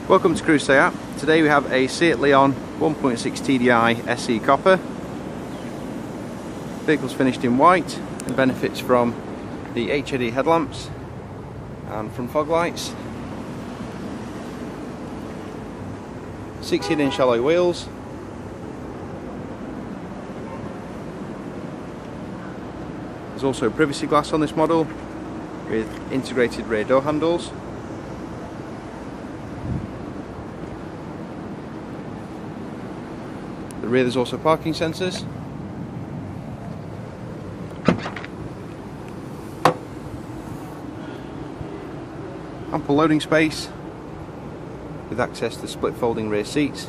Welcome to Crewe Seat. Today we have a Seat Leon 1.6 TDI SE Copper. The vehicle's finished in white and benefits from the HID headlamps and front fog lights. 16-inch alloy wheels. There's also privacy glass on this model with integrated rear door handles. The rear there's also parking sensors. Ample loading space with access to split folding rear seats.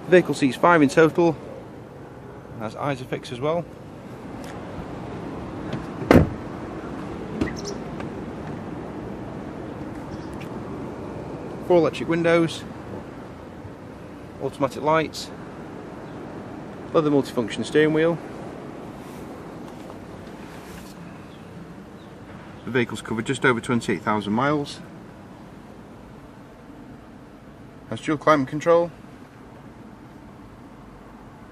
The vehicle seats 5 in total. It has ISOFIX as well. Four electric windows, automatic lights, leather multifunction steering wheel. The vehicle's covered just over 28,000 miles. Has dual climate control,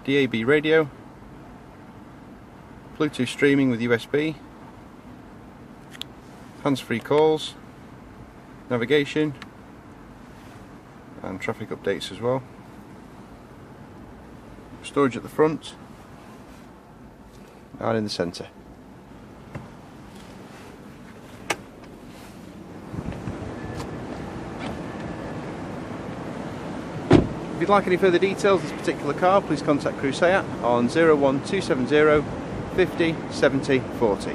DAB radio, Bluetooth streaming with USB, hands-free calls, navigation, and traffic updates as well. Storage at the front and in the centre. If you'd like any further details of this particular car, please contact Crewe Seat on 01270 50 70 40.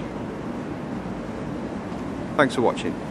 Thanks for watching.